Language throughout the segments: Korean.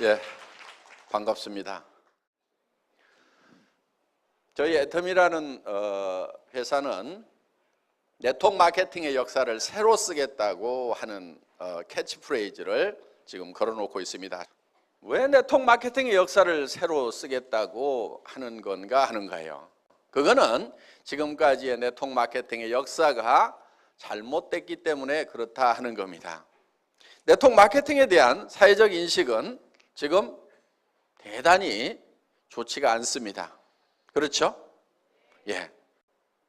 예, 반갑습니다. 저희 애텀이라는 회사는 네트워크 마케팅의 역사를 새로 쓰겠다고 하는 캐치프레이즈를 지금 걸어놓고 있습니다. 왜 네트워크 마케팅의 역사를 새로 쓰겠다고 하는 건가 하는 거예요. 그거는 지금까지의 네트워크 마케팅의 역사가 잘못됐기 때문에 그렇다 하는 겁니다. 네트워크 마케팅에 대한 사회적 인식은 지금 대단히 좋지가 않습니다. 그렇죠? 예.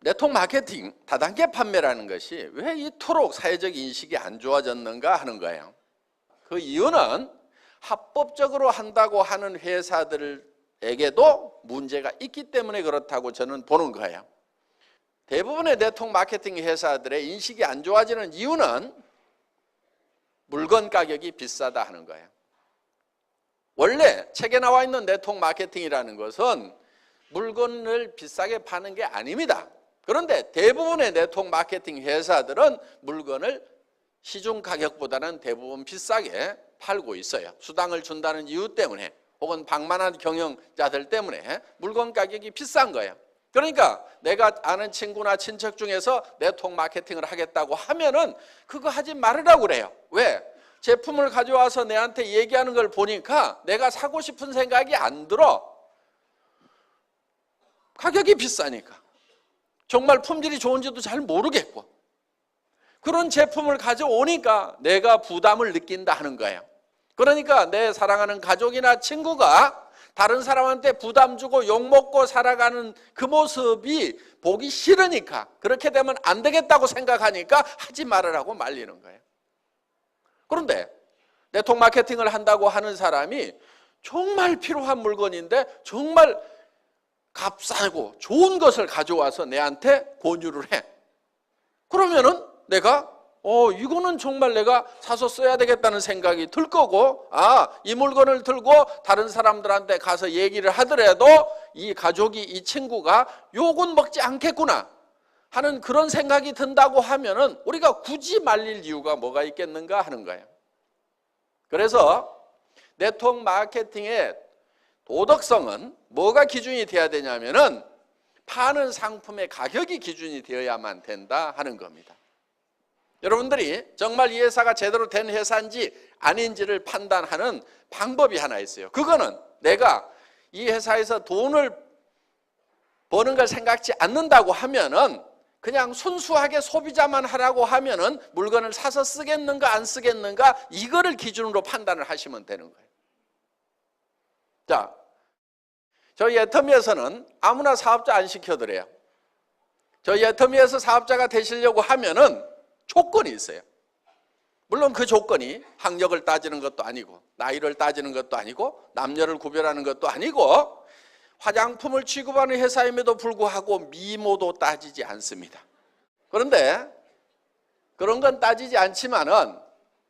네트워크 마케팅, 다단계 판매라는 것이 왜 이토록 사회적 인식이 안 좋아졌는가 하는 거예요. 그 이유는 합법적으로 한다고 하는 회사들에게도 문제가 있기 때문에 그렇다고 저는 보는 거예요. 대부분의 네트워크 마케팅 회사들의 인식이 안 좋아지는 이유는 물건 가격이 비싸다 하는 거예요. 원래 책에 나와 있는 네트워크 마케팅이라는 것은 물건을 비싸게 파는 게 아닙니다. 그런데 대부분의 네트워크 마케팅 회사들은 물건을 시중 가격보다는 대부분 비싸게 팔고 있어요. 수당을 준다는 이유 때문에 혹은 방만한 경영자들 때문에 물건 가격이 비싼 거예요. 그러니까 내가 아는 친구나 친척 중에서 네트워크 마케팅을 하겠다고 하면은 그거 하지 말으라고 그래요. 왜? 제품을 가져와서 내한테 얘기하는 걸 보니까 내가 사고 싶은 생각이 안 들어. 가격이 비싸니까. 정말 품질이 좋은지도 잘 모르겠고. 그런 제품을 가져오니까 내가 부담을 느낀다 하는 거예요. 그러니까 내 사랑하는 가족이나 친구가 다른 사람한테 부담 주고 욕먹고 살아가는 그 모습이 보기 싫으니까, 그렇게 되면 안 되겠다고 생각하니까 하지 말으라고 말리는 거예요. 그런데 네트워크 마케팅을 한다고 하는 사람이 정말 필요한 물건인데 정말 값싸고 좋은 것을 가져와서 내한테 권유를 해. 그러면은 내가 이거는 정말 내가 사서 써야 되겠다는 생각이 들 거고, 이 물건을 들고 다른 사람들한테 가서 얘기를 하더라도 이 가족이, 이 친구가 욕은 먹지 않겠구나 하는 그런 생각이 든다고 하면은 우리가 굳이 말릴 이유가 뭐가 있겠는가 하는 거예요. 그래서 네트워크 마케팅의 도덕성은 뭐가 기준이 되어야 되냐면은 파는 상품의 가격이 기준이 되어야만 된다 하는 겁니다. 여러분들이 정말 이 회사가 제대로 된 회사인지 아닌지를 판단하는 방법이 하나 있어요. 그거는 내가 이 회사에서 돈을 버는 걸 생각지 않는다고 하면은 그냥 순수하게 소비자만 하라고 하면은 물건을 사서 쓰겠는가 안 쓰겠는가 이거를 기준으로 판단을 하시면 되는 거예요. 자, 저희 애터미에서는 아무나 사업자 안 시켜드려요. 저희 애터미에서 사업자가 되시려고 하면은 조건이 있어요. 물론 그 조건이 학력을 따지는 것도 아니고 나이를 따지는 것도 아니고 남녀를 구별하는 것도 아니고 화장품을 취급하는 회사임에도 불구하고 미모도 따지지 않습니다. 그런데 그런 건 따지지 않지만은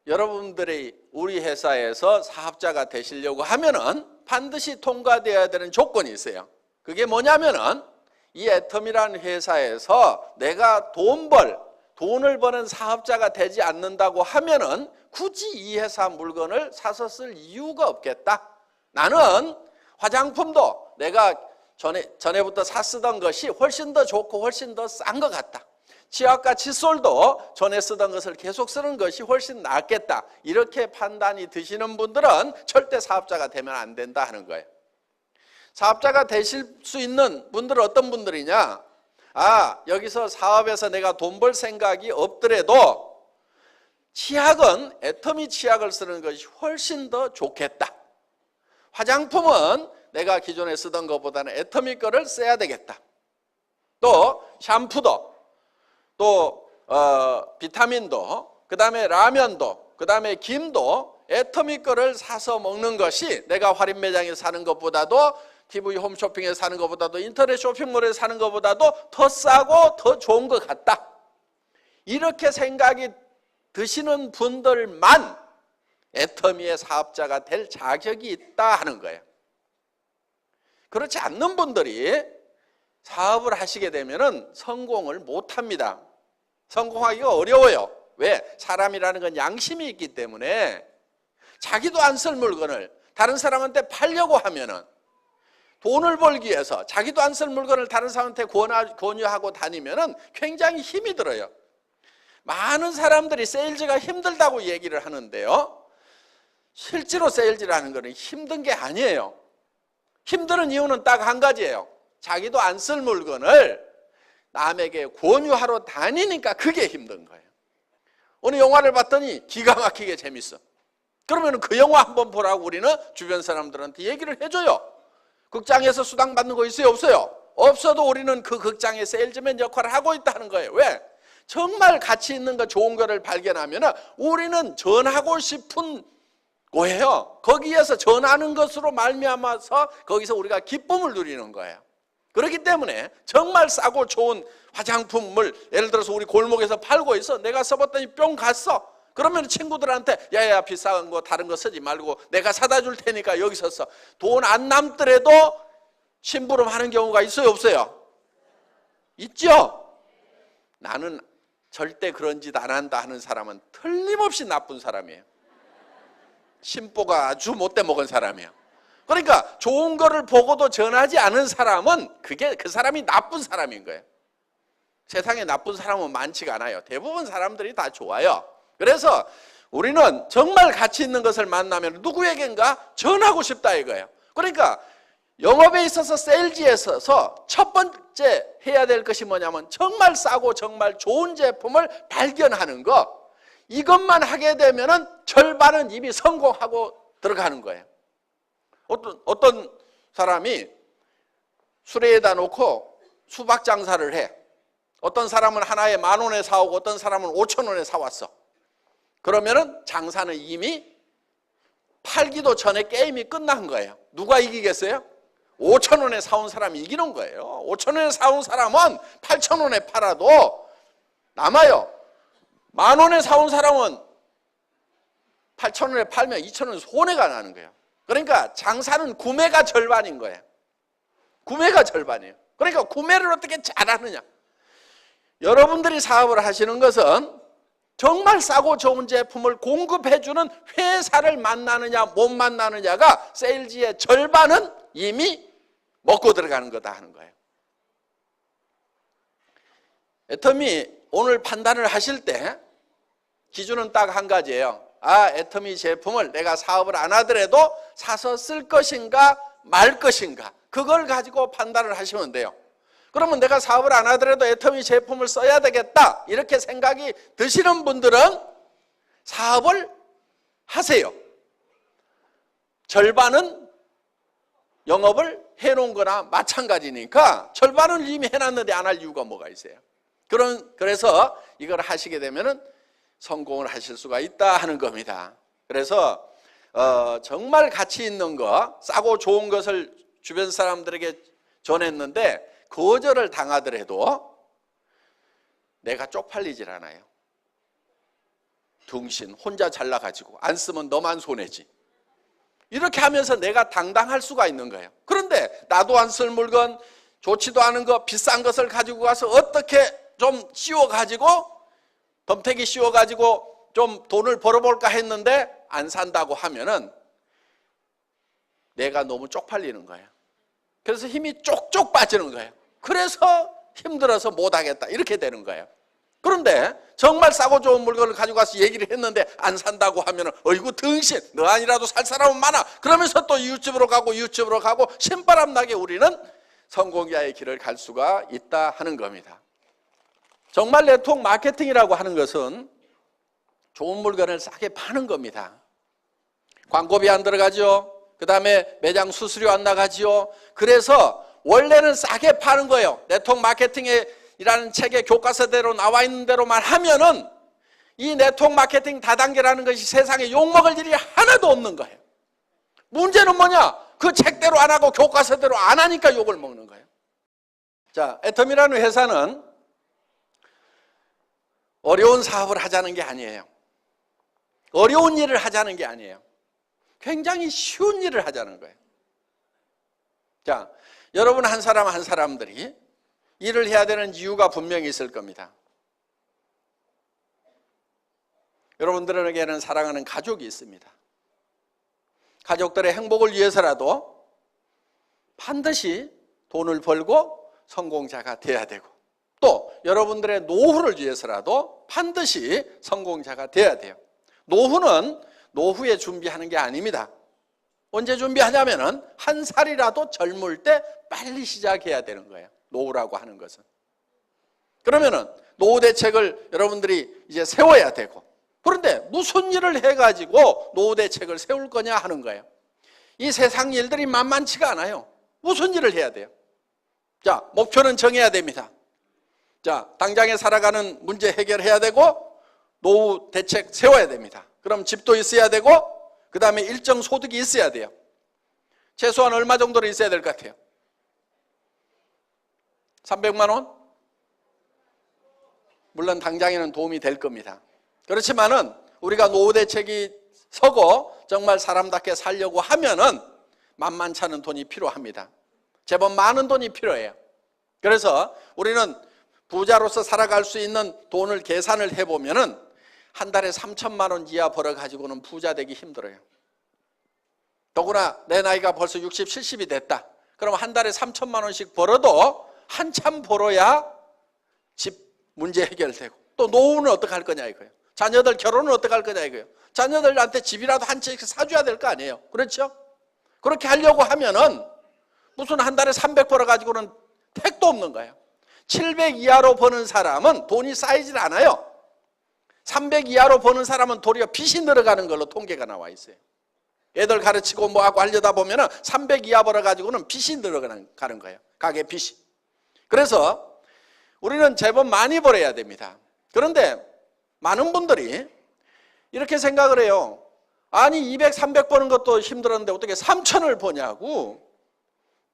여러분들이 우리 회사에서 사업자가 되시려고 하면은 반드시 통과되어야 되는 조건이 있어요. 그게 뭐냐면은 이 애텀이라는 회사에서 내가 돈을 버는 사업자가 되지 않는다고 하면은 굳이 이 회사 물건을 사서 쓸 이유가 없겠다. 나는 화장품도 내가 전에부터 쓰던 것이 훨씬 더 좋고 훨씬 더 싼 것 같다. 치약과 칫솔도 전에 쓰던 것을 계속 쓰는 것이 훨씬 낫겠다. 이렇게 판단이 드시는 분들은 절대 사업자가 되면 안 된다 하는 거예요. 사업자가 되실 수 있는 분들은 어떤 분들이냐? 여기서 사업에서 내가 돈 벌 생각이 없더라도 치약은 애터미 치약을 쓰는 것이 훨씬 더 좋겠다. 화장품은 내가 기존에 쓰던 것보다는 애터미 거를 써야 되겠다. 또 샴푸도, 또 비타민도, 그 다음에 라면도, 그 다음에 김도 애터미 거를 사서 먹는 것이 내가 할인 매장에서 사는 것보다도 TV 홈쇼핑에서 사는 것보다도 인터넷 쇼핑몰에서 사는 것보다도 더 싸고 더 좋은 것 같다. 이렇게 생각이 드시는 분들만 애터미의 사업자가 될 자격이 있다 하는 거예요. 그렇지 않는 분들이 사업을 하시게 되면 성공을 못합니다. 성공하기가 어려워요. 왜? 사람이라는 건 양심이 있기 때문에 자기도 안 쓸 물건을 다른 사람한테 팔려고 하면은 돈을 벌기 위해서 자기도 안 쓸 물건을 다른 사람한테 권유하고 다니면은 굉장히 힘이 들어요. 많은 사람들이 세일즈가 힘들다고 얘기를 하는데요. 실제로 세일즈라는 것은 힘든 게 아니에요. 힘든 이유는 딱 한 가지예요. 자기도 안 쓸 물건을 남에게 권유하러 다니니까 그게 힘든 거예요. 어느 영화를 봤더니 기가 막히게 재밌어. 그러면 그 영화 한번 보라고 우리는 주변 사람들한테 얘기를 해줘요. 극장에서 수당 받는 거 있어요? 없어요? 없어도 우리는 그 극장의 세일즈맨 역할을 하고 있다는 거예요. 왜? 정말 가치 있는 거 좋은 거를 발견하면 우리는 전하고 싶은 거예요. 거기에서 전하는 것으로 말미암아서 거기서 우리가 기쁨을 누리는 거예요. 그렇기 때문에 정말 싸고 좋은 화장품을 예를 들어서 우리 골목에서 팔고 있어. 내가 써봤더니 뿅 갔어. 그러면 친구들한테 야야 비싼 거 다른 거 쓰지 말고 내가 사다 줄 테니까 여기서 써. 돈 안 남더라도 심부름하는 경우가 있어요? 없어요? 있죠? 나는 절대 그런 짓 안 한다 하는 사람은 틀림없이 나쁜 사람이에요. 심보가 아주 못돼 먹은 사람이에요. 그러니까 좋은 거를 보고도 전하지 않은 사람은 그 사람이 나쁜 사람인 거예요. 세상에 나쁜 사람은 많지가 않아요. 대부분 사람들이 다 좋아요. 그래서 우리는 정말 가치 있는 것을 만나면 누구에겐가 전하고 싶다 이거예요. 그러니까 영업에 있어서 세일즈에 있어서 첫 번째 해야 될 것이 뭐냐면 정말 싸고 정말 좋은 제품을 발견하는 것. 이것만 하게 되면은 절반은 이미 성공하고 들어가는 거예요. 어떤 사람이 수레에다 놓고 수박 장사를 해. 어떤 사람은 하나에 10,000원에 사오고 어떤 사람은 5,000원에 사왔어. 그러면은 장사는 이미 팔기도 전에 게임이 끝난 거예요. 누가 이기겠어요? 5,000원에 사온 사람이 이기는 거예요. 5,000원에 사온 사람은 8,000원에 팔아도 남아요. 10,000원에 사온 사람은 8,000원에 팔면 2,000원 손해가 나는 거예요. 그러니까 장사는 구매가 절반인 거예요. 구매가 절반이에요. 그러니까 구매를 어떻게 잘하느냐. 여러분들이 사업을 하시는 것은 정말 싸고 좋은 제품을 공급해주는 회사를 만나느냐 못 만나느냐가 세일즈의 절반은 이미 먹고 들어가는 거다 하는 거예요. 애터미 오늘 판단을 하실 때 기준은 딱 한 가지예요. 애터미 제품을 내가 사업을 안 하더라도 사서 쓸 것인가 말 것인가 그걸 가지고 판단을 하시면 돼요. 그러면 내가 사업을 안 하더라도 애터미 제품을 써야 되겠다 이렇게 생각이 드시는 분들은 사업을 하세요. 절반은 영업을 해놓은 거나 마찬가지니까 절반은 이미 해놨는데 안 할 이유가 뭐가 있어요. 그래서 이걸 하시게 되면은 성공을 하실 수가 있다 하는 겁니다. 그래서 정말 가치 있는 거, 싸고 좋은 것을 주변 사람들에게 전했는데 거절을 당하더라도 내가 쪽팔리질 않아요. 둥신 혼자 잘나가지고 안 쓰면 너만 손해지. 이렇게 하면서 내가 당당할 수가 있는 거예요. 그런데 나도 안 쓸 물건, 좋지도 않은 거, 비싼 것을 가지고 가서 어떻게 좀 씌워가지고 덤태기 씌워가지고 좀 돈을 벌어볼까 했는데 안 산다고 하면은 내가 너무 쪽팔리는 거예요. 그래서 힘이 쪽쪽 빠지는 거예요. 그래서 힘들어서 못하겠다 이렇게 되는 거예요. 그런데 정말 싸고 좋은 물건을 가지고 가서 얘기를 했는데 안 산다고 하면은 어이구 등신 너 아니라도 살 사람은 많아. 그러면서 또 이웃집으로 가고 신바람 나게 우리는 성공자의 길을 갈 수가 있다 하는 겁니다. 정말 네트워크 마케팅이라고 하는 것은 좋은 물건을 싸게 파는 겁니다. 광고비 안 들어가죠. 그 다음에 매장 수수료 안 나가지요. 그래서 원래는 싸게 파는 거예요. 네트워크 마케팅이라는 책의 교과서대로 나와 있는 대로만 하면은 이 네트워크 마케팅 다단계라는 것이 세상에 욕먹을 일이 하나도 없는 거예요. 문제는 뭐냐? 그 책대로 안 하고 교과서대로 안 하니까 욕을 먹는 거예요. 자, 애텀이라는 회사는 어려운 사업을 하자는 게 아니에요. 어려운 일을 하자는 게 아니에요. 굉장히 쉬운 일을 하자는 거예요. 자, 여러분 한 사람 한 사람들이 일을 해야 되는 이유가 분명히 있을 겁니다. 여러분들에게는 사랑하는 가족이 있습니다. 가족들의 행복을 위해서라도 반드시 돈을 벌고 성공자가 돼야 되고, 또 여러분들의 노후를 위해서라도 반드시 성공자가 돼야 돼요. 노후는 노후에 준비하는 게 아닙니다. 언제 준비하냐면은 한 살이라도 젊을 때 빨리 시작해야 되는 거예요. 노후라고 하는 것은. 그러면은 노후 대책을 여러분들이 이제 세워야 되고, 그런데 무슨 일을 해가지고 노후 대책을 세울 거냐 하는 거예요. 이 세상 일들이 만만치가 않아요. 무슨 일을 해야 돼요? 자, 목표는 정해야 됩니다. 자, 당장에 살아가는 문제 해결해야 되고, 노후 대책 세워야 됩니다. 그럼 집도 있어야 되고, 그 다음에 일정 소득이 있어야 돼요. 최소한 얼마 정도는 있어야 될 것 같아요? 300만 원? 물론 당장에는 도움이 될 겁니다. 그렇지만은 우리가 노후 대책이 서고 정말 사람답게 살려고 하면은 만만치 않은 돈이 필요합니다. 제법 많은 돈이 필요해요. 그래서 우리는 부자로서 살아갈 수 있는 돈을 계산을 해보면은 한 달에 3천만 원 이하 벌어가지고는 부자 되기 힘들어요. 더구나 내 나이가 벌써 60, 70이 됐다. 그럼 한 달에 3천만 원씩 벌어도 한참 벌어야 집 문제 해결되고, 또 노후는 어떻게 할 거냐 이거예요. 자녀들 결혼은 어떻게 할 거냐 이거예요. 자녀들한테 집이라도 한 채 사줘야 될 거 아니에요. 그렇죠? 그렇게 하려고 하면은 무슨 한 달에 300 벌어가지고는 택도 없는 거예요. 700 이하로 버는 사람은 돈이 쌓이질 않아요. 300 이하로 버는 사람은 도리어 빚이 늘어가는 걸로 통계가 나와 있어요. 애들 가르치고 뭐하고 하려다 보면은 300 이하 벌어가지고는 빚이 늘어가는 거예요. 가게 빚이. 그래서 우리는 제법 많이 벌어야 됩니다. 그런데 많은 분들이 이렇게 생각을 해요. 아니 200, 300 버는 것도 힘들었는데 어떻게 3천을 버냐고.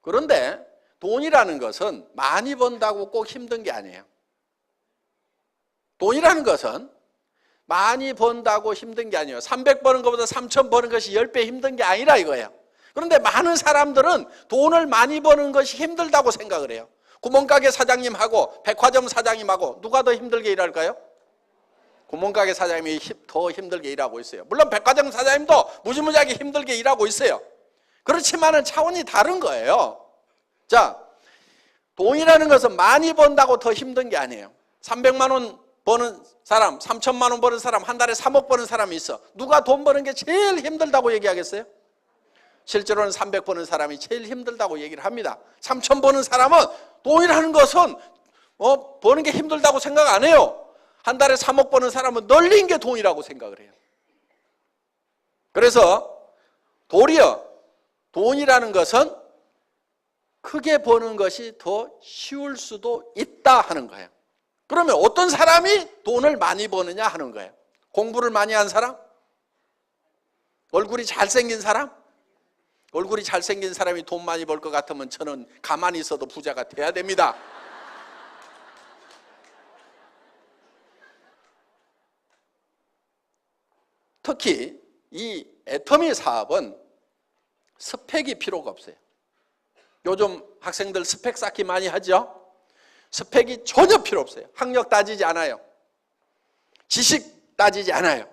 그런데 돈이라는 것은 많이 번다고 꼭 힘든 게 아니에요. 돈이라는 것은 많이 번다고 힘든 게 아니에요. 300 버는 것보다 3천 버는 것이 10배 힘든 게 아니라 이거예요. 그런데 많은 사람들은 돈을 많이 버는 것이 힘들다고 생각을 해요. 구멍가게 사장님하고 백화점 사장님하고 누가 더 힘들게 일할까요? 구멍가게 사장님이 더 힘들게 일하고 있어요. 물론 백화점 사장님도 무지무지하게 힘들게 일하고 있어요. 그렇지만은 차원이 다른 거예요. 자, 돈이라는 것은 많이 번다고 더 힘든 게 아니에요. 300만 원 버는 사람, 3천만 원 버는 사람, 한 달에 3억 버는 사람이 있어. 누가 돈 버는 게 제일 힘들다고 얘기하겠어요? 실제로는 300 버는 사람이 제일 힘들다고 얘기를 합니다. 3천 버는 사람은 돈이라는 것은 버는 게 힘들다고 생각 안 해요. 한 달에 3억 버는 사람은 널린 게 돈이라고 생각을 해요. 그래서 도리어 돈이라는 것은 크게 버는 것이 더 쉬울 수도 있다 하는 거예요. 그러면 어떤 사람이 돈을 많이 버느냐 하는 거예요. 공부를 많이 한 사람? 얼굴이 잘생긴 사람? 얼굴이 잘생긴 사람이 돈 많이 벌 것 같으면 저는 가만히 있어도 부자가 돼야 됩니다. 특히 이 애터미 사업은 스펙이 필요가 없어요. 요즘 학생들 스펙 쌓기 많이 하죠? 스펙이 전혀 필요 없어요. 학력 따지지 않아요. 지식 따지지 않아요.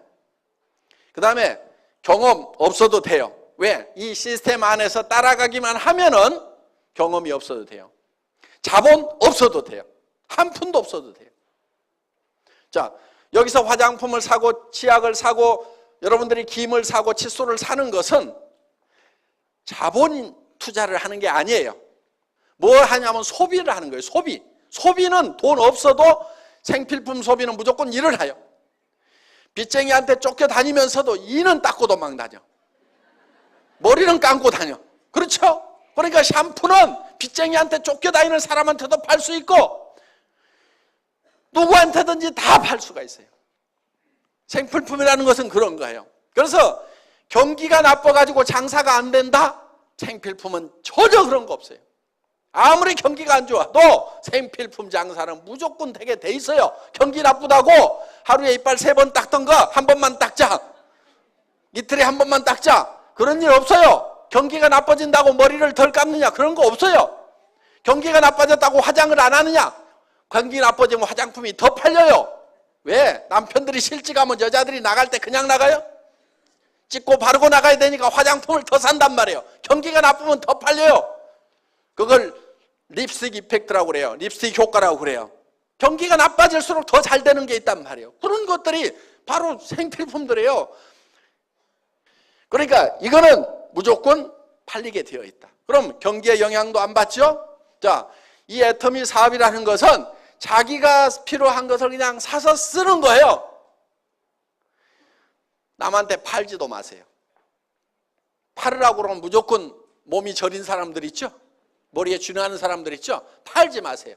그 다음에 경험 없어도 돼요. 왜? 이 시스템 안에서 따라가기만 하면은 경험이 없어도 돼요. 자본 없어도 돼요. 한 푼도 없어도 돼요. 자, 여기서 화장품을 사고 치약을 사고 여러분들이 김을 사고 칫솔을 사는 것은 자본 투자를 하는 게 아니에요. 뭘 하냐면 소비를 하는 거예요. 소비. 소비는 돈 없어도 생필품 소비는 무조건 일을 해요. 빚쟁이한테 쫓겨다니면서도 이는 닦고 도망 다녀. 머리는 감고 다녀. 그렇죠? 그러니까 샴푸는 빚쟁이한테 쫓겨다니는 사람한테도 팔 수 있고 누구한테든지 다 팔 수가 있어요. 생필품이라는 것은 그런 거예요. 그래서 경기가 나빠가지고 장사가 안 된다? 생필품은 전혀 그런 거 없어요. 아무리 경기가 안 좋아도 생필품 장사는 무조건 되게 돼 있어요. 경기 나쁘다고 하루에 이빨 3번 닦던 거 한 번만 닦자. 이틀에 한 번만 닦자. 그런 일 없어요. 경기가 나빠진다고 머리를 덜 감느냐? 그런 거 없어요. 경기가 나빠졌다고 화장을 안 하느냐? 경기 나빠지면 화장품이 더 팔려요. 왜? 남편들이 실직하면 여자들이 나갈 때 그냥 나가요? 찍고 바르고 나가야 되니까 화장품을 더 산단 말이에요. 경기가 나쁘면 더 팔려요. 그걸 립스틱 이펙트라고 그래요. 립스틱 효과라고 그래요. 경기가 나빠질수록 더 잘 되는 게 있단 말이에요. 그런 것들이 바로 생필품들이에요. 그러니까 이거는 무조건 팔리게 되어 있다. 그럼 경기에 영향도 안 받죠? 자, 이 애터미 사업이라는 것은 자기가 필요한 것을 그냥 사서 쓰는 거예요. 남한테 팔지도 마세요. 팔으라고 그러면 무조건 몸이 저린 사람들 있죠? 머리에 쥐나는 사람들 있죠? 팔지 마세요.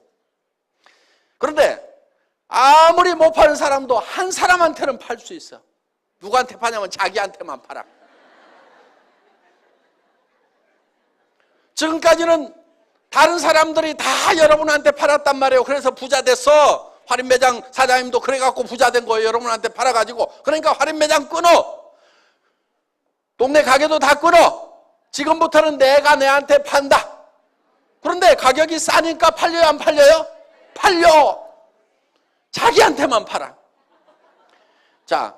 그런데 아무리 못 파는 사람도 한 사람한테는 팔 수 있어. 누구한테 파냐면 자기한테만 팔아. 지금까지는 다른 사람들이 다 여러분한테 팔았단 말이에요. 그래서 부자 됐어. 할인매장 사장님도 그래갖고 부자 된 거예요. 여러분한테 팔아가지고. 그러니까 할인매장 끊어. 동네 가게도 다 끊어. 지금부터는 내가 내한테 판다. 그런데 가격이 싸니까 팔려요, 안 팔려요? 팔려. 자기한테만 팔아. 자,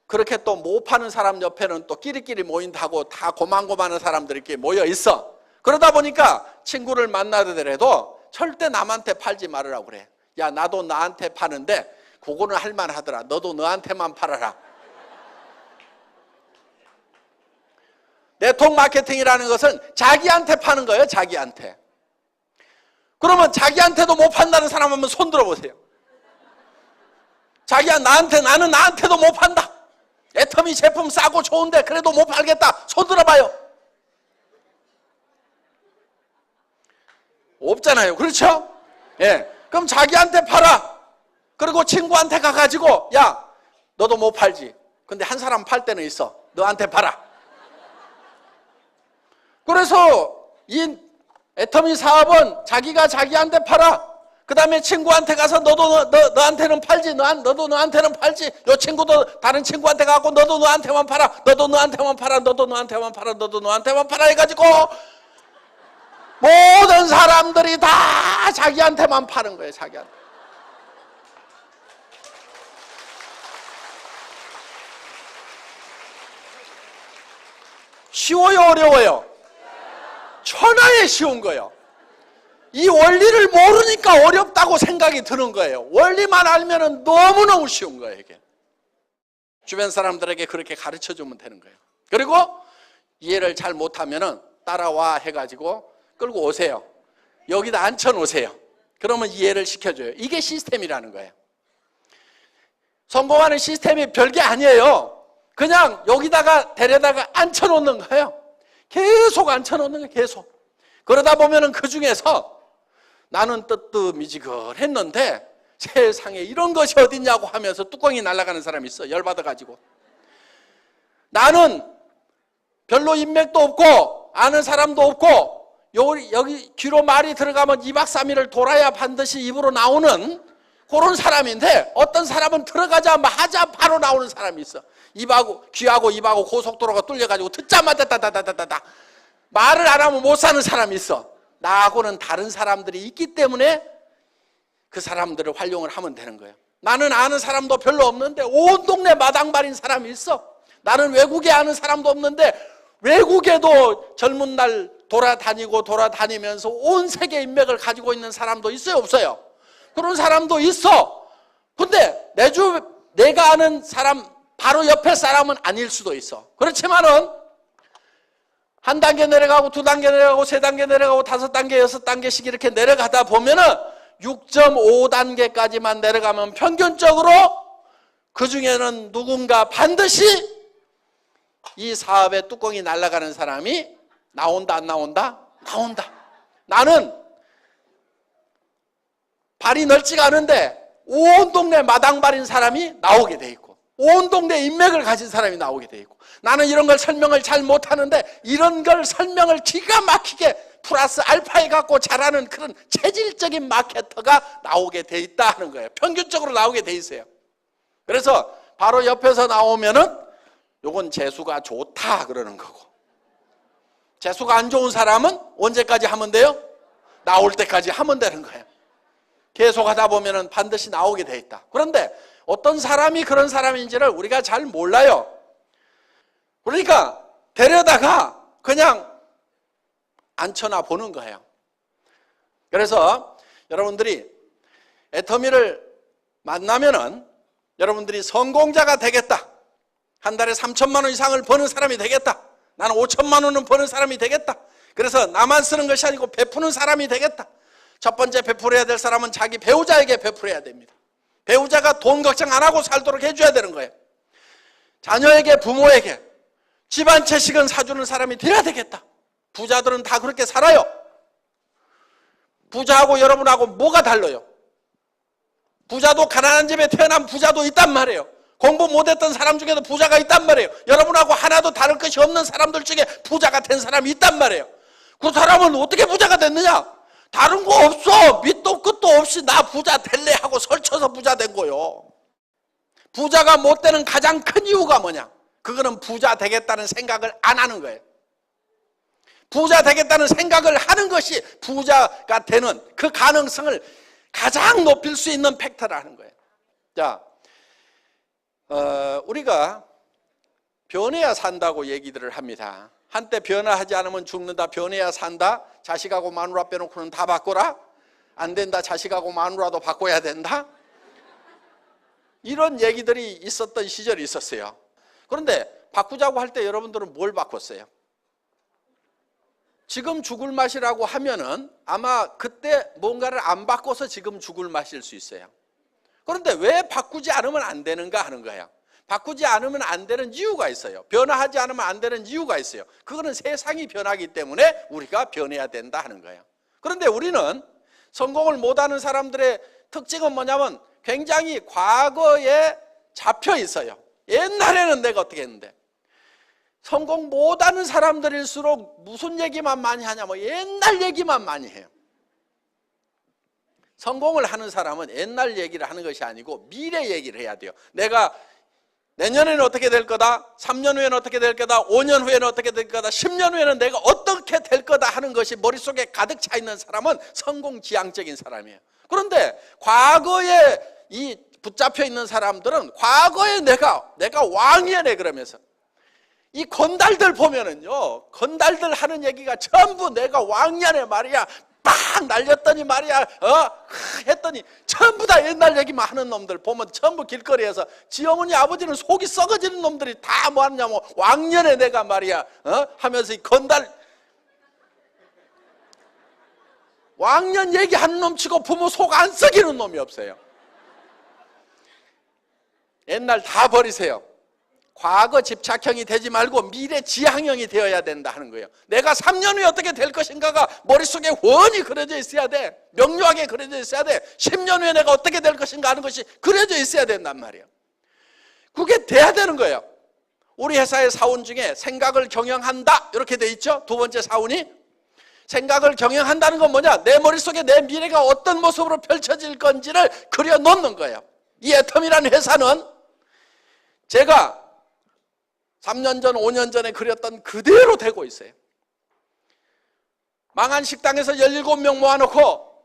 그렇게 또 못 파는 사람 옆에는 또 끼리끼리 모인다고 다 고만고만한 사람들이 이렇게 모여 있어. 그러다 보니까 친구를 만나더라도 절대 남한테 팔지 말으라고 그래. 야, 나도 나한테 파는데 그거는 할만하더라. 너도 너한테만 팔아라. 네트워크 마케팅이라는 것은 자기한테 파는 거예요. 자기한테. 그러면 자기한테도 못 판다는 사람 한번 손 들어보세요. 자기야, 나는 나한테도 못 판다. 애터미 제품 싸고 좋은데 그래도 못 팔겠다. 손 들어봐요. 없잖아요. 그렇죠? 예. 그럼 자기한테 팔아. 그리고 친구한테 가가지고, 야, 너도 못 팔지. 근데 한 사람 팔 때는 있어. 너한테 팔아. 그래서 이 애터미 사업은 자기가 자기한테 팔아. 그 다음에 친구한테 가서 너한테는 팔지. 너도 너한테는 팔지. 요 친구도 다른 친구한테 가고 너도 너한테만 팔아. 너도 너한테만 팔아. 너도 너한테만 팔아. 너도 너한테만 팔아 해가지고 모든 사람들이 다 자기한테만 파는 거예요. 자기한테. 쉬워요, 어려워요? 천하에 쉬운 거예요. 이 원리를 모르니까 어렵다고 생각이 드는 거예요. 원리만 알면 너무너무 쉬운 거예요, 이게. 주변 사람들에게 그렇게 가르쳐 주면 되는 거예요. 그리고 이해를 잘 못하면 따라와 해가지고 끌고 오세요. 여기다 앉혀놓으세요. 그러면 이해를 시켜줘요. 이게 시스템이라는 거예요. 성공하는 시스템이 별게 아니에요. 그냥 여기다가 데려다가 앉혀놓는 거예요. 계속 앉혀놓는 거예요. 계속. 그러다 보면 그 중에서 나는 뜨뜻미지근했는데 세상에 이런 것이 어딨냐고 하면서 뚜껑이 날아가는 사람이 있어. 열받아가지고. 나는 별로 인맥도 없고 아는 사람도 없고 여기 귀로 말이 들어가면 2박 3일을 돌아야 반드시 입으로 나오는 그런 사람인데 어떤 사람은 들어가자마자 바로 나오는 사람이 있어. 귀하고 입하고 고속도로가 뚫려가지고 듣자마자 다다다다다 말을 안 하면 못 사는 사람이 있어. 나하고는 다른 사람들이 있기 때문에 그 사람들을 활용을 하면 되는 거예요. 나는 아는 사람도 별로 없는데 온 동네 마당발인 사람이 있어. 나는 외국에 아는 사람도 없는데 외국에도 젊은 날 돌아다니면서 온 세계 인맥을 가지고 있는 사람도 있어요, 없어요? 그런 사람도 있어. 근데 내가 아는 사람 바로 옆에 사람은 아닐 수도 있어. 그렇지만은 한 단계 내려가고 두 단계 내려가고 세 단계 내려가고 다섯 단계 여섯 단계씩 이렇게 내려가다 보면은 6.5단계까지만 내려가면 평균적으로 그 중에는 누군가 반드시 이 사업의 뚜껑이 날아가는 사람이 나온다, 안 나온다? 나온다. 나는 발이 넓지가 않은데 온 동네 마당발인 사람이 나오게 돼 있고 온 동네 인맥을 가진 사람이 나오게 돼 있고 나는 이런 걸 설명을 잘 못하는데 이런 걸 설명을 기가 막히게 플러스 알파에 갖고 잘하는 그런 체질적인 마케터가 나오게 돼 있다 하는 거예요. 평균적으로 나오게 돼 있어요. 그래서 바로 옆에서 나오면은 요건 재수가 좋다 그러는 거고 재수가 안 좋은 사람은 언제까지 하면 돼요? 나올 때까지 하면 되는 거예요. 계속 하다 보면은 반드시 나오게 돼 있다. 그런데 어떤 사람이 그런 사람인지를 우리가 잘 몰라요. 그러니까 데려다가 그냥 앉혀놔 보는 거예요. 그래서 여러분들이 애터미를 만나면은 여러분들이 성공자가 되겠다. 한 달에 3천만 원 이상을 버는 사람이 되겠다. 나는 5천만 원은 버는 사람이 되겠다. 그래서 나만 쓰는 것이 아니고 베푸는 사람이 되겠다. 첫 번째 베풀어야 될 사람은 자기 배우자에게 베풀어야 됩니다. 배우자가 돈 걱정 안 하고 살도록 해줘야 되는 거예요. 자녀에게, 부모에게 집 한 채씩은 사주는 사람이 돼야 되겠다. 부자들은 다 그렇게 살아요. 부자하고 여러분하고 뭐가 달라요? 부자도 가난한 집에 태어난 부자도 있단 말이에요. 공부 못했던 사람 중에도 부자가 있단 말이에요. 여러분하고 하나도 다를 것이 없는 사람들 중에 부자가 된 사람이 있단 말이에요. 그 사람은 어떻게 부자가 됐느냐? 다른 거 없어. 밑도 끝도 없이 나 부자 될래 하고 설쳐서 부자 된 거요. 부자가 못 되는 가장 큰 이유가 뭐냐? 그거는 부자 되겠다는 생각을 안 하는 거예요. 부자 되겠다는 생각을 하는 것이 부자가 되는 그 가능성을 가장 높일 수 있는 팩터라는 거예요. 자, 우리가 변해야 산다고 얘기들을 합니다. 한때 변화하지 않으면 죽는다, 변해야 산다, 자식하고 마누라 빼놓고는 다 바꿔라, 안 된다, 자식하고 마누라도 바꿔야 된다, 이런 얘기들이 있었던 시절이 있었어요. 그런데 바꾸자고 할 때 여러분들은 뭘 바꿨어요? 지금 죽을 맛이라고 하면은 아마 그때 뭔가를 안 바꿔서 지금 죽을 맛일 수 있어요. 그런데 왜 바꾸지 않으면 안 되는가 하는 거예요. 바꾸지 않으면 안 되는 이유가 있어요. 변화하지 않으면 안 되는 이유가 있어요. 그거는 세상이 변하기 때문에 우리가 변해야 된다 하는 거예요. 그런데 우리는 성공을 못하는 사람들의 특징은 뭐냐면 굉장히 과거에 잡혀 있어요. 옛날에는 내가 어떻게 했는데, 성공 못하는 사람들일수록 무슨 얘기만 많이 하냐면 옛날 얘기만 많이 해요. 성공을 하는 사람은 옛날 얘기를 하는 것이 아니고 미래 얘기를 해야 돼요. 내가 내년에는 어떻게 될 거다, 3년 후에는 어떻게 될 거다, 5년 후에는 어떻게 될 거다, 10년 후에는 내가 어떻게 될 거다 하는 것이 머릿속에 가득 차 있는 사람은 성공지향적인 사람이에요. 그런데 과거에 이 붙잡혀 있는 사람들은 과거에 내가 왕이네 그러면서 이 건달들 보면은요, 건달들 하는 얘기가 전부 내가 왕년에 말이야, 빡 날렸더니 말이야, 했더니 전부 다 옛날 얘기만 하는 놈들 보면 전부 길거리에서 지 어머니 아버지는 속이 썩어지는 놈들이 다 뭐 하느냐면 왕년에 내가 말이야, 하면서 이 건달, 왕년 얘기하는 놈 치고 부모 속 안 썩이는 놈이 없어요. 옛날 다 버리세요. 과거 집착형이 되지 말고 미래 지향형이 되어야 된다 하는 거예요. 내가 3년 후에 어떻게 될 것인가가 머릿속에 훤히 그려져 있어야 돼. 명료하게 그려져 있어야 돼. 10년 후에 내가 어떻게 될 것인가 하는 것이 그려져 있어야 된단 말이에요. 그게 돼야 되는 거예요. 우리 회사의 사원 중에 생각을 경영한다 이렇게 돼 있죠. 두 번째 사원이 생각을 경영한다는 건 뭐냐? 내 머릿속에 내 미래가 어떤 모습으로 펼쳐질 건지를 그려놓는 거예요. 이 애텀이라는 회사는 제가 3년 전, 5년 전에 그렸던 그대로 되고 있어요. 망한 식당에서 17명 모아놓고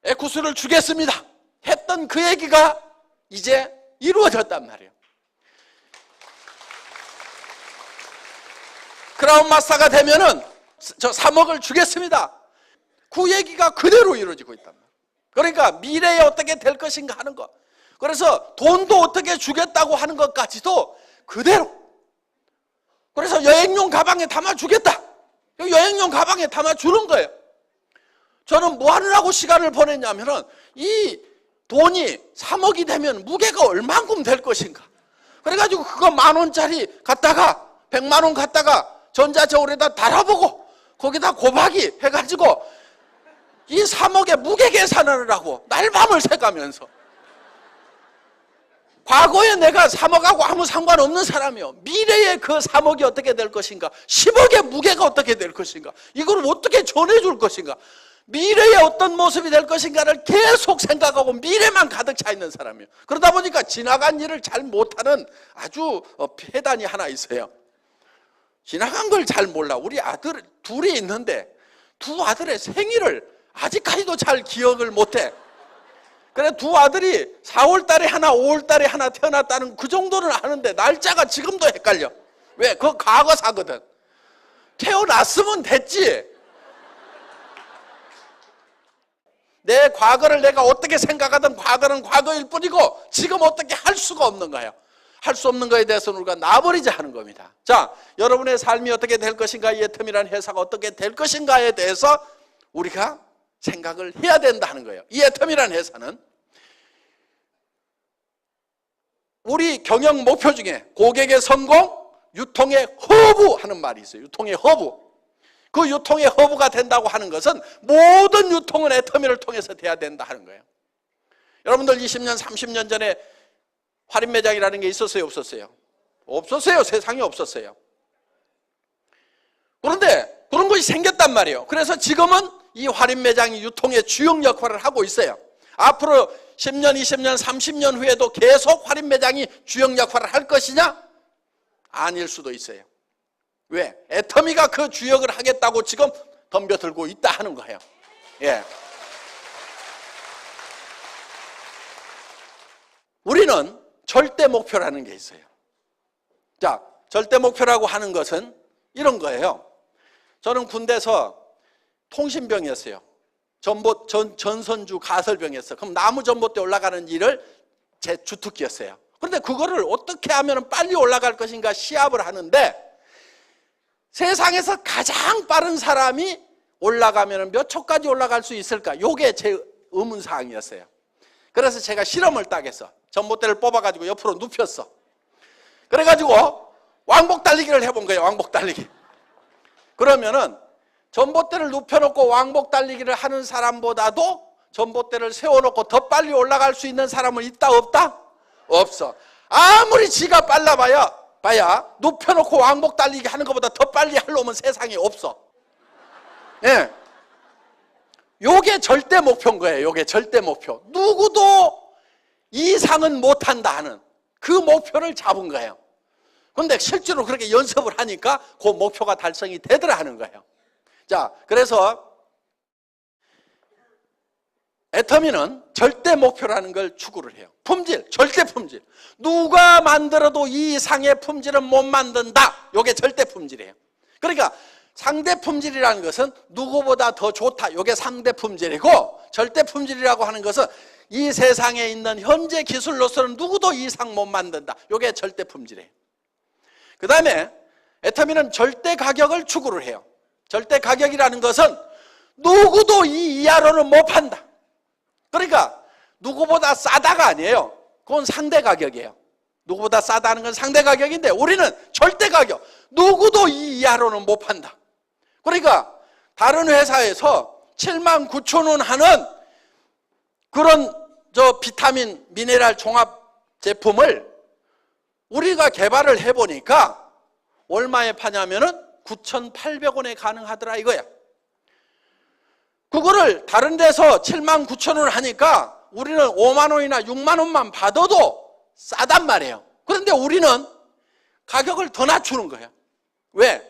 에쿠스를 주겠습니다 했던 그 얘기가 이제 이루어졌단 말이에요. 크라운 마스터가 되면은 저 3억을 주겠습니다. 그 얘기가 그대로 이루어지고 있단 말이에요. 그러니까 미래에 어떻게 될 것인가 하는 것. 그래서 돈도 어떻게 주겠다고 하는 것까지도 그대로. 그래서 여행용 가방에 담아주겠다. 여행용 가방에 담아주는 거예요. 저는 뭐 하느라고 시간을 보냈냐면은 이 돈이 3억이 되면 무게가 얼만큼 될 것인가. 그래가지고 그거 10,000원짜리 갖다가 100만 원 갖다가 전자저울에다 달아보고 거기다 곱하기 해가지고 이 3억의 무게 계산을 하고 날밤을 새가면서 과거에 내가 3억하고 아무 상관없는 사람이요. 미래에 그 3억이 어떻게 될 것인가, 10억의 무게가 어떻게 될 것인가, 이걸 어떻게 전해줄 것인가, 미래에 어떤 모습이 될 것인가를 계속 생각하고 미래만 가득 차 있는 사람이에요. 그러다 보니까 지나간 일을 잘 못하는 아주 폐단이 하나 있어요. 지나간 걸 잘 몰라. 우리 아들 둘이 있는데 두 아들의 생일을 아직까지도 잘 기억을 못해. 그래 두 아들이 4월 달에 하나 5월 달에 하나 태어났다는 그 정도는 아는데 날짜가 지금도 헷갈려. 왜? 그거 과거사거든. 태어났으면 됐지. 내 과거를 내가 어떻게 생각하든 과거는 과거일 뿐이고 지금 어떻게 할 수가 없는 거예요. 할 수 없는 거에 대해서는 우리가 놔버리자 하는 겁니다. 자, 여러분의 삶이 어떻게 될 것인가, 이 애텀이라는 회사가 어떻게 될 것인가에 대해서 우리가 생각을 해야 된다 하는 거예요. 이 애텀이라는 회사는 우리 경영 목표 중에 고객의 성공, 유통의 허브 하는 말이 있어요. 유통의 허브. 그 유통의 허브가 된다고 하는 것은 모든 유통은 애터미를 통해서 돼야 된다 하는 거예요. 여러분들 20년, 30년 전에 할인 매장이라는 게 있었어요? 없었어요? 없었어요. 세상에 없었어요. 그런데 그런 것이 생겼단 말이에요. 그래서 지금은 이 할인 매장이 유통의 주역 역할을 하고 있어요. 앞으로 10년, 20년, 30년 후에도 계속 할인 매장이 주역 역할을 할 것이냐? 아닐 수도 있어요. 왜? 애터미가 그 주역을 하겠다고 지금 덤벼들고 있다 하는 거예요. 예. 우리는 절대 목표라는 게 있어요. 자, 절대 목표라고 하는 것은 이런 거예요. 저는 군대에서 통신병이었어요. 전선주 가설병이었어요. 그럼 나무 전봇대 올라가는 일을 제 주특기였어요. 그런데 그거를 어떻게 하면 빨리 올라갈 것인가 시합을 하는데 세상에서 가장 빠른 사람이 올라가면 몇 초까지 올라갈 수 있을까? 이게 제 의문사항이었어요. 그래서 제가 실험을 딱 했어. 전봇대를 뽑아가지고 옆으로 눕혔어. 그래가지고 왕복 달리기를 해본 거예요. 왕복 달리기. 그러면은 전봇대를 눕혀놓고 왕복 달리기를 하는 사람보다도 전봇대를 세워놓고 더 빨리 올라갈 수 있는 사람은 있다 없다? 없어. 아무리 지가 빨라봐야 눕혀놓고 왕복 달리기 하는 것보다 더 빨리 할 놈은 세상에 없어. 예. 요게 절대 목표인 거예요. 요게 절대 목표. 누구도 이상은 못한다 하는 그 목표를 잡은 거예요. 그런데 실제로 그렇게 연습을 하니까 그 목표가 달성이 되더라 하는 거예요. 자, 그래서 애터미는 절대 목표라는 걸 추구를 해요. 품질, 절대 품질. 누가 만들어도 이 이상의 품질은 못 만든다. 이게 절대 품질이에요. 그러니까 상대 품질이라는 것은 누구보다 더 좋다. 이게 상대 품질이고, 절대 품질이라고 하는 것은 이 세상에 있는 현재 기술로서는 누구도 이상 못 만든다. 이게 절대 품질이에요. 그 다음에 애터미는 절대 가격을 추구를 해요. 절대 가격이라는 것은 누구도 이 이하로는 못 판다. 그러니까 누구보다 싸다가 아니에요. 그건 상대 가격이에요. 누구보다 싸다는 건 상대 가격인데 우리는 절대 가격. 누구도 이 이하로는 못 판다. 그러니까 다른 회사에서 79,000원 하는 그런 비타민, 미네랄 종합 제품을 우리가 개발을 해보니까 얼마에 파냐면은 9,800원에 가능하더라 이거야. 그거를 다른 데서 79,000원을 하니까 우리는 5만 원이나 6만 원만 받아도 싸단 말이에요. 그런데 우리는 가격을 더 낮추는 거예요. 왜?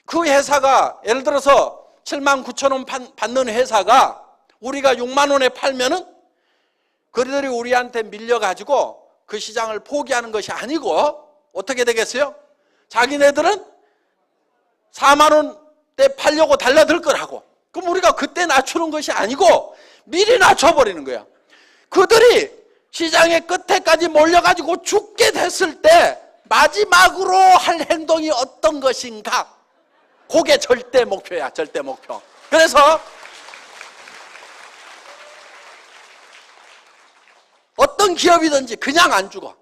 그 회사가 예를 들어서 79,000원 받는 회사가 우리가 6만 원에 팔면은 그들이 우리한테 밀려가지고 그 시장을 포기하는 것이 아니고 어떻게 되겠어요? 자기네들은 4만 원대 팔려고 달라들 거라고. 그럼 우리가 그때 낮추는 것이 아니고 미리 낮춰버리는 거야. 그들이 시장의 끝에까지 몰려가지고 죽게 됐을 때 마지막으로 할 행동이 어떤 것인가? 그게 절대 목표야, 절대 목표. 그래서 어떤 기업이든지 그냥 안 죽어.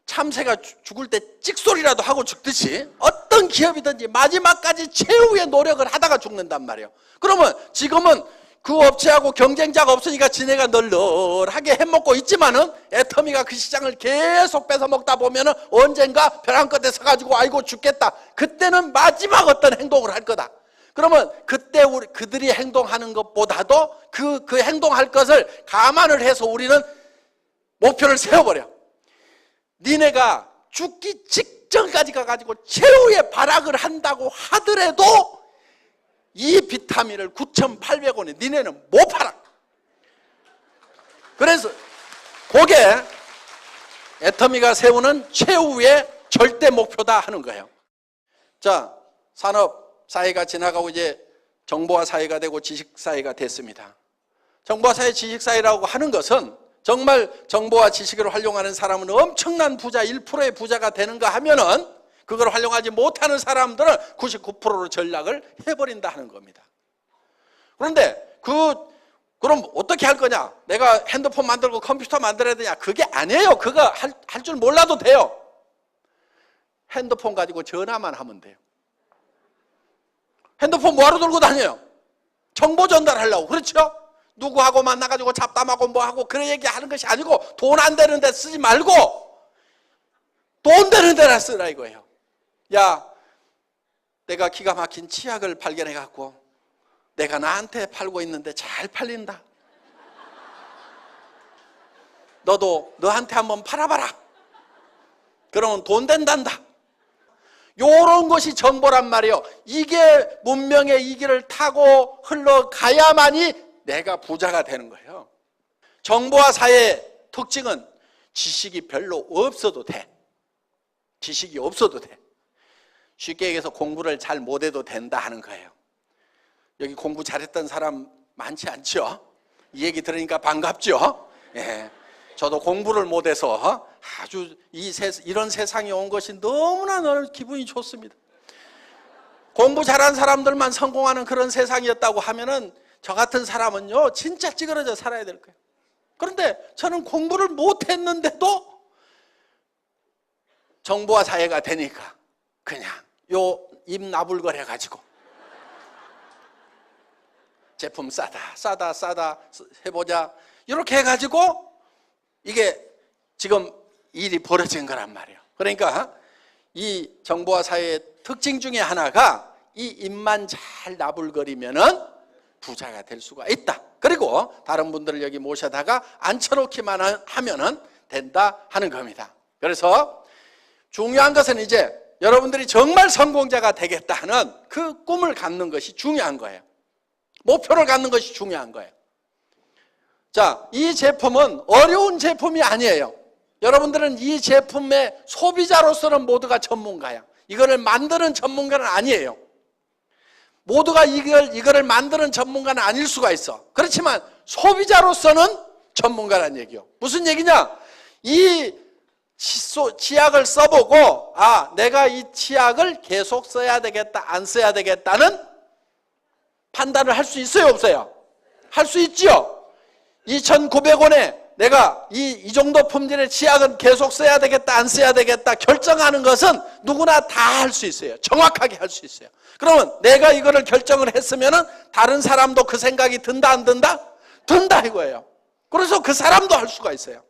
참새가 죽을 때 찍소리라도 하고 죽듯이 어떤 기업이든지 마지막까지 최후의 노력을 하다가 죽는단 말이에요. 그러면 지금은 그 업체하고 경쟁자가 없으니까 지네가 널널하게 해먹고 있지만은 애터미가 그 시장을 계속 뺏어먹다 보면은 언젠가 벼랑 끝에 서가지고 아이고 죽겠다. 그때는 마지막 어떤 행동을 할 거다. 그러면 그때 그들이 행동하는 것보다도 그 행동할 것을 감안을 해서 우리는 목표를 세워버려. 니네가 죽기 직전까지 가가지고 최후의 발악을 한다고 하더라도 이 비타민을 9,800원에 니네는 못 팔아. 그래서 그게 애터미가 세우는 최후의 절대 목표다 하는 거예요. 자, 산업 사회가 지나가고 이제 정보화 사회가 되고 지식 사회가 됐습니다. 정보화 사회, 지식 사회라고 하는 것은 정말 정보와 지식을 활용하는 사람은 엄청난 부자, 1%의 부자가 되는가 하면은 그걸 활용하지 못하는 사람들은 99%로 전락을 해버린다 하는 겁니다. 그런데 그럼 어떻게 할 거냐? 내가 핸드폰 만들고 컴퓨터 만들어야 되냐? 그게 아니에요. 그거 할 줄 몰라도 돼요. 핸드폰 가지고 전화만 하면 돼요. 핸드폰 뭐하러 들고 다녀요? 정보 전달하려고. 그렇죠? 누구하고 만나가지고 잡담하고 뭐하고 그런 얘기하는 것이 아니고 돈 안 되는 데 쓰지 말고 돈 되는 데나 쓰라 이거예요. 야, 내가 기가 막힌 치약을 발견해갖고 내가 나한테 팔고 있는데 잘 팔린다. 너도 너한테 한번 팔아봐라. 그러면 돈 된단다. 요런 것이 정보란 말이에요. 이게 문명의 이 길을 타고 흘러가야만이 내가 부자가 되는 거예요. 정보화 사회의 특징은 지식이 별로 없어도 돼. 지식이 없어도 돼. 쉽게 얘기해서 공부를 잘 못해도 된다 하는 거예요. 여기 공부 잘했던 사람 많지 않죠? 이 얘기 들으니까 반갑죠? 예. 저도 공부를 못해서 아주 이런 세상에 온 것이 너무나 기분이 좋습니다. 공부 잘한 사람들만 성공하는 그런 세상이었다고 하면은 저 같은 사람은요 진짜 찌그러져 살아야 될 거예요. 그런데 저는 공부를 못했는데도 정보화 사회가 되니까 그냥 요 입 나불거려 가지고 제품 싸다 해보자 이렇게 해가지고 이게 지금 일이 벌어진 거란 말이에요. 그러니까 이 정보화 사회의 특징 중에 하나가 이 입만 잘 나불거리면은 부자가 될 수가 있다. 그리고 다른 분들을 여기 모셔다가 앉혀놓기만 하면은 된다 하는 겁니다. 그래서 중요한 것은 이제 여러분들이 정말 성공자가 되겠다 하는 그 꿈을 갖는 것이 중요한 거예요. 목표를 갖는 것이 중요한 거예요. 자, 이 제품은 어려운 제품이 아니에요. 여러분들은 이 제품의 소비자로서는 모두가 전문가야. 이거를 만드는 전문가는 아니에요. 모두가 이거를 만드는 전문가는 아닐 수가 있어. 그렇지만 소비자로서는 전문가라는 얘기요. 무슨 얘기냐? 이 치약을 써보고 내가 이 치약을 계속 써야 되겠다, 안 써야 되겠다는 판단을 할 수 있어요, 없어요? 할 수 있죠. 2,900원에 내가 이 정도 품질의 치약은 계속 써야 되겠다, 안 써야 되겠다 결정하는 것은 누구나 다 할 수 있어요. 정확하게 할 수 있어요. 그러면 내가 이거를 결정을 했으면은 다른 사람도 그 생각이 든다, 안 든다? 든다 이거예요. 그래서 그 사람도 할 수가 있어요.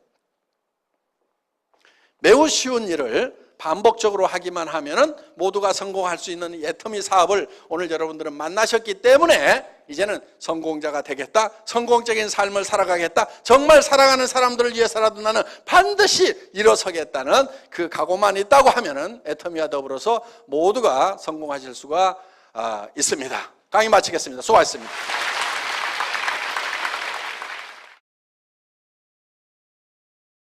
매우 쉬운 일을 반복적으로 하기만 하면은 모두가 성공할 수 있는 이 애터미 사업을 오늘 여러분들은 만나셨기 때문에 이제는 성공자가 되겠다, 성공적인 삶을 살아가겠다, 정말 사랑하는 사람들을 위해서라도 나는 반드시 일어서겠다는 그 각오만 있다고 하면은 애터미와 더불어서 모두가 성공하실 수가 있습니다. 강의 마치겠습니다. 수고하셨습니다.